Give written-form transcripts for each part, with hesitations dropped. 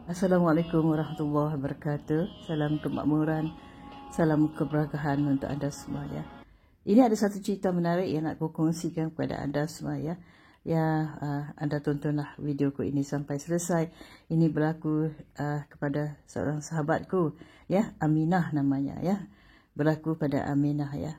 Assalamualaikum warahmatullahi wabarakatuh. Salam kemakmuran, salam keberkahan untuk anda semua ya. Ini ada satu cerita menarik yang nak aku kongsikan kepada anda semua ya. Anda tontonlah videoku ini sampai selesai. Ini berlaku kepada seorang sahabatku ya, Aminah namanya ya. Berlaku pada Aminah ya.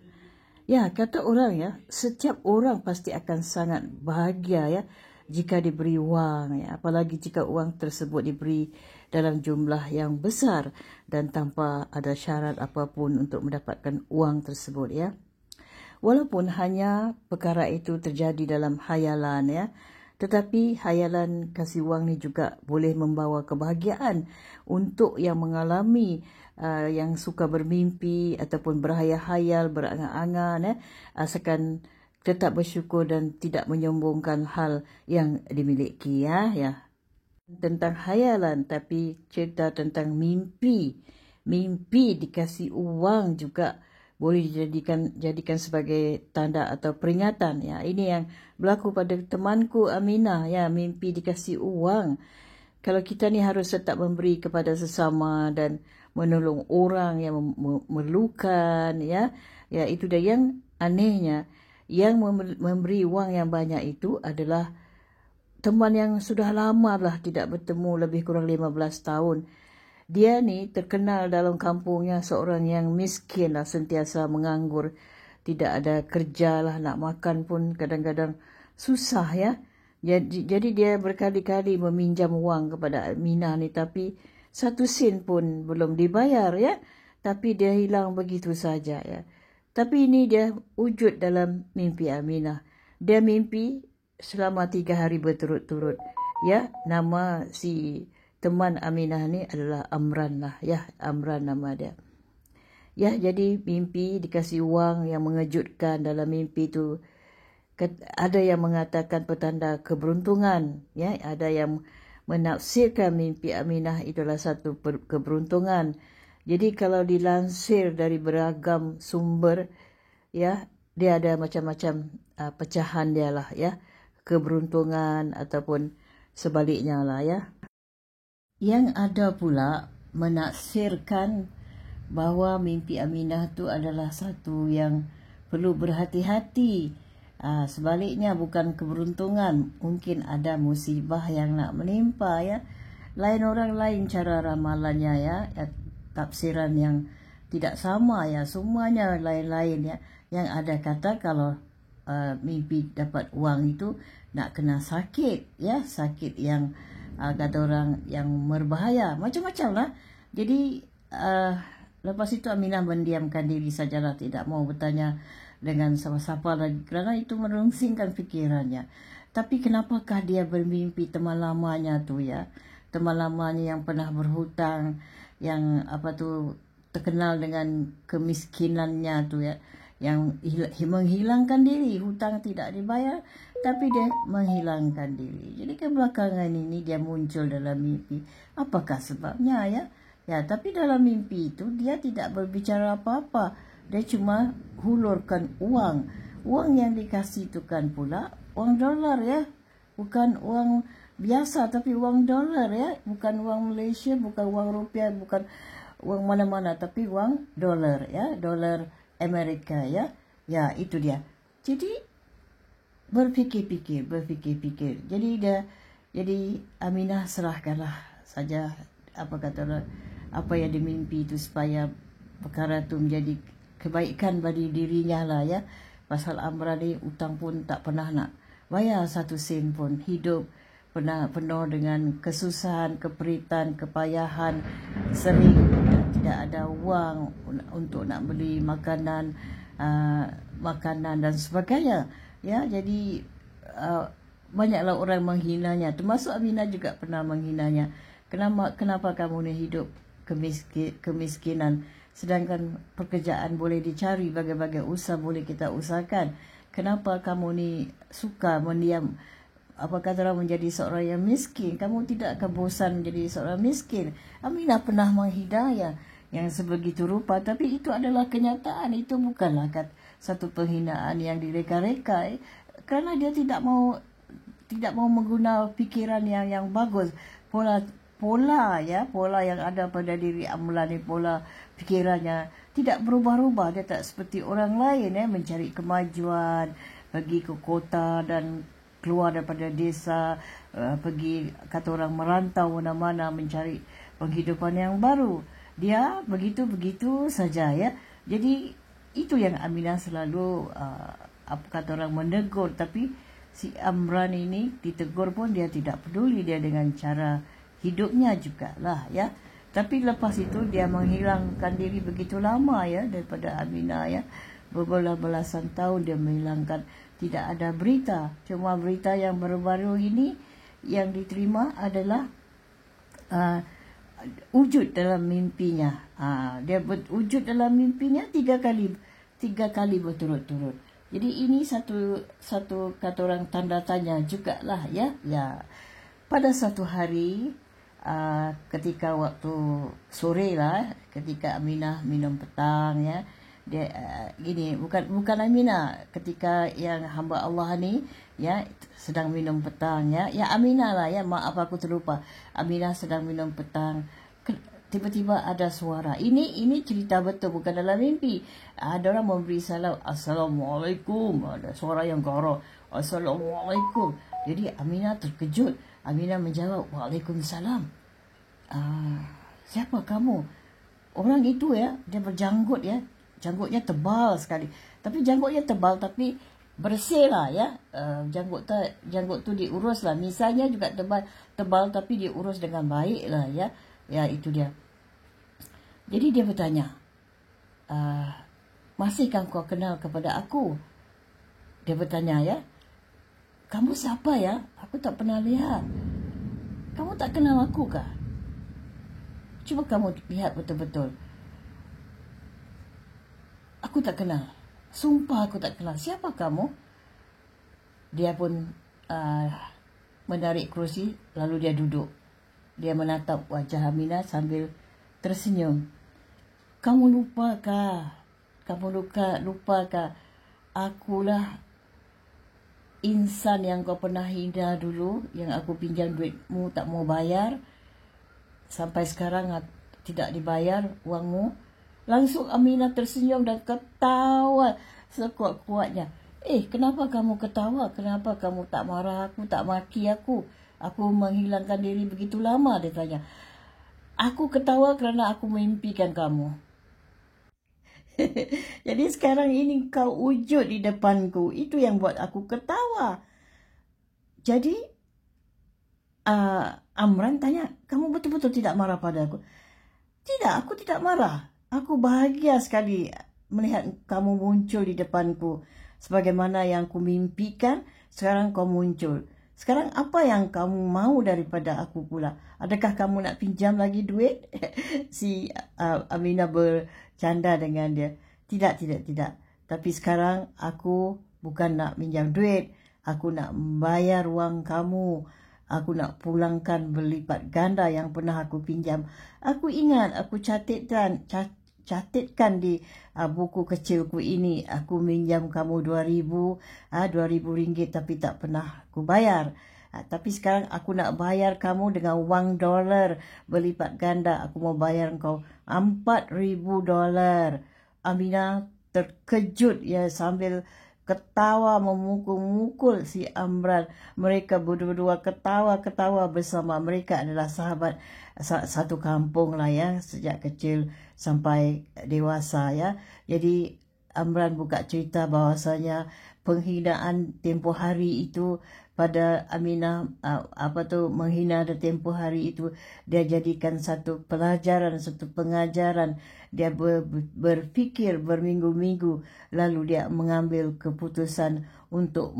Ya, kata orang ya, setiap orang pasti akan sangat bahagia ya jika diberi wang ya, apalagi jika uang tersebut diberi dalam jumlah yang besar dan tanpa ada syarat apapun untuk mendapatkan uang tersebut ya. Walaupun hanya perkara itu terjadi dalam hayalan ya, tetapi hayalan kasih wang ni juga boleh membawa kebahagiaan untuk yang mengalami yang suka bermimpi ataupun berhayal-hayal, berangan-angan ya, asalkan tetap bersyukur dan tidak menyombongkan hal yang dimiliki ya. Tentang hayalan, tapi cerita tentang mimpi. Mimpi dikasih uang juga boleh dijadikan sebagai tanda atau peringatan ya. Ini yang berlaku pada temanku Aminah ya, mimpi dikasih uang. Kalau kita ni harus tetap memberi kepada sesama dan menolong orang yang memerlukan ya. Ya, itu dah yang anehnya. Yang memberi wang yang banyak itu adalah teman yang sudah lama lah tidak bertemu, lebih kurang 15 tahun. Dia ni terkenal dalam kampungnya seorang yang miskin lah, sentiasa menganggur, tidak ada kerja lah, nak makan pun kadang-kadang susah ya. Jadi dia berkali-kali meminjam wang kepada Aminah ni, tapi satu sen pun belum dibayar ya. Tapi dia hilang begitu saja ya. Tapi ini dia wujud dalam mimpi Aminah. Dia mimpi selama 3 hari berturut-turut. Ya, nama si teman Aminah ni adalah Amran lah. Ya, Amran nama dia. Ya, jadi mimpi dikasih wang yang mengejutkan dalam mimpi tu. Ada yang mengatakan petanda keberuntungan. Ya, ada yang menafsirkan mimpi Aminah itulah satu keberuntungan. Jadi kalau dilansir dari beragam sumber ya, dia ada macam-macam pecahan dia lah ya, keberuntungan ataupun sebaliknya lah ya. Yang ada pula menaksirkan bahawa mimpi Aminah tu adalah satu yang perlu berhati-hati. Sebaliknya bukan keberuntungan, mungkin ada musibah yang nak menimpa ya. Lain orang lain cara ramalannya ya, tafsiran yang tidak sama ya, semuanya lain-lain ya. Yang ada kata kalau mimpi dapat wang itu nak kena sakit ya, sakit yang kata orang yang berbahaya, macam-macam lah. Jadi lepas itu Aminah mendiamkan diri sajalah, tidak mau bertanya dengan siapa-siapa lagi kerana itu merungsingkan fikirannya. Tapi kenapakah dia bermimpi teman lamanya tu ya, teman lamanya yang pernah berhutang, yang terkenal dengan kemiskinannya tu ya, yang menghilangkan diri, hutang tidak dibayar tapi dia menghilangkan diri. Jadi kebelakangan ini dia muncul dalam mimpi. Apakah sebabnya ya? Ya, tapi dalam mimpi itu dia tidak berbicara apa-apa. Dia cuma hulurkan uang. Uang yang dikasih itu kan pula uang dolar ya. Bukan uang biasa tapi uang dolar ya. Bukan uang Malaysia, bukan uang rupiah, bukan uang mana-mana, tapi uang dolar ya, dolar Amerika ya. Ya, itu dia. Jadi berfikir-fikir. Jadi Aminah serahkanlah saja apa yang dimimpi itu supaya perkara itu menjadi kebaikan bagi dirinya lah ya. Pasal Amran ni utang pun tak pernah nak bayar satu sen pun, hidup pernah penuh dengan kesusahan, keperitan, kepayahan, sering tidak ada wang untuk nak beli makanan dan sebagainya ya. Jadi banyaklah orang menghinanya, termasuk Aminah juga pernah menghinanya. Kenapa kamu ni hidup kemiskinan, sedangkan pekerjaan boleh dicari, bagai-bagai usaha boleh kita usahakan. Kenapa kamu ni suka mendiam, menjadi seorang yang miskin? Kamu tidak akan bosan menjadi seorang miskin. Aminah pernah menghidayah yang sebegitu rupa, tapi itu adalah kenyataan. Itu bukanlah satu penghinaan yang direka-reka, kerana dia tidak mau mengguna fikiran yang bagus, pola pola yang ada pada diri Amran ni, pola fikirannya tidak berubah-ubah. Dia tak seperti orang lain mencari kemajuan, pergi ke kota dan keluar daripada desa, pergi kata orang merantau mana-mana mencari penghidupan yang baru. Dia begitu-begitu saja ya. Jadi itu yang Aminah selalu apa kata orang menegur, tapi si Amran ini ditegur pun dia tidak peduli, dia dengan cara hidupnya jugalah ya. Tapi lepas itu dia menghilangkan diri begitu lama ya daripada Aminah ya. Berbelasan tahun dia menghilangkan, tidak ada berita. Cuma berita yang baru-baru ini yang diterima adalah wujud dalam mimpinya. Dia berwujud dalam mimpinya 3 kali berturut-turut. Jadi ini satu kata orang tanda tanya jugalah ya. Pada satu hari ketika waktu sore lah, ketika Aminah minum petang ya, dia gini, bukan Aminah, ketika yang hamba Allah ni ya sedang minum petang ya Aminah lah ya, maaf aku terlupa, Aminah sedang minum petang, tiba-tiba ada suara. Ini cerita betul, bukan dalam mimpi. Ada orang memberi salam, Assalamualaikum, ada suara yang garau, Assalamualaikum. Jadi Aminah terkejut. Aminah menjawab, Waalaikumsalam. Siapa kamu? Orang itu ya, dia berjanggut ya, janggutnya tebal sekali. Tapi janggutnya tebal tapi bersih lah ya. Janggut tu diurus lah. Misalnya juga tebal tapi diurus dengan baik lah ya. Ya itu dia. Jadi dia bertanya, masihkah kau kenal kepada aku? Dia bertanya ya, kamu siapa ya? Aku tak pernah lihat. Kamu tak kenal aku kah? Cuba kamu lihat betul-betul. Aku tak kenal. Sumpah aku tak kenal. Siapa kamu? Dia pun menarik kerusi, lalu dia duduk. Dia menatap wajah Aminah sambil tersenyum. Kamu lupakah? Lupakah? Akulah insan yang kau pernah hina dulu, yang aku pinjam duitmu tak mau bayar. Sampai sekarang tidak dibayar uangmu. Langsung Aminah tersenyum dan ketawa sekuat-kuatnya. Kenapa kamu ketawa? Kenapa kamu tak marah aku, tak maki aku? Aku menghilangkan diri begitu lama, dia tanya. Aku ketawa kerana aku memimpikan kamu. Jadi sekarang ini kau wujud di depanku. Itu yang buat aku ketawa. Jadi Amran tanya, kamu betul-betul tidak marah pada aku? Tidak, aku tidak marah. Aku bahagia sekali melihat kamu muncul di depanku. Sebagaimana yang ku mimpikan, sekarang kau muncul. Sekarang apa yang kamu mau daripada aku pula? Adakah kamu nak pinjam lagi duit? Si Aminah bercanda dengan dia. Tidak. Tapi sekarang aku bukan nak pinjam duit. Aku nak membayar wang kamu. Aku nak pulangkan berlipat ganda yang pernah aku pinjam. Aku ingat, aku catatkan di buku kecilku ini. Aku minjam kamu 2,000 ringgit tapi tak pernah aku bayar. Tapi sekarang aku nak bayar kamu dengan wang dolar berlipat ganda. Aku mau bayar kau $4,000. Aminah terkejut ya, sambil ketawa memukul-mukul si Amran. Mereka berdua ketawa bersama. Mereka adalah sahabat satu kampung lah ya, sejak kecil sampai dewasa ya. Jadi Amran buka cerita bahawasanya penghinaan tempoh hari itu pada Aminah, menghina pada tempoh hari itu, dia jadikan satu pelajaran, satu pengajaran. Dia berfikir berminggu-minggu, lalu dia mengambil keputusan untuk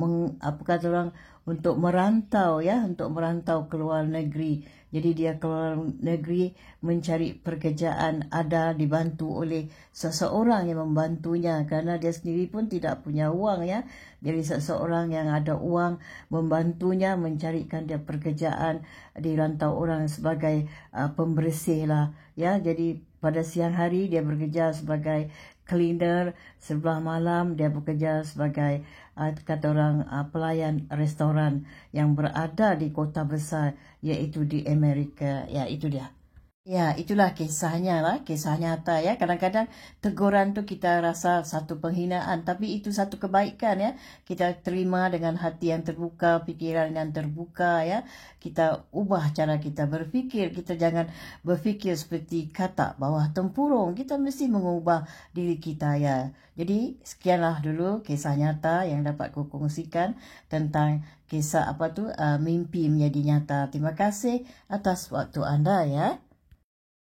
untuk merantau ya, untuk merantau ke luar negeri. Jadi dia keluar negeri mencari pekerjaan, ada dibantu oleh seseorang yang membantunya kerana dia sendiri pun tidak punya uang ya. Jadi seseorang yang ada uang membantunya mencarikan dia pekerjaan di rantau orang sebagai pembersih lah ya. Jadi pada siang hari dia bekerja sebagai cleaner, sebelah malam dia bekerja sebagai kata orang pelayan restoran yang berada di kota besar iaitu di Amerika. Ya, itu dia. Ya, itulah kisahnya lah, kisah nyata ya. Kadang-kadang teguran tu kita rasa satu penghinaan, tapi itu satu kebaikan ya. Kita terima dengan hati yang terbuka, pikiran yang terbuka ya. Kita ubah cara kita berfikir. Kita jangan berfikir seperti katak bawah tempurung. Kita mesti mengubah diri kita ya. Jadi sekianlah dulu kisah nyata yang dapat kukongsikan tentang kisah mimpi menjadi nyata. Terima kasih atas waktu anda ya.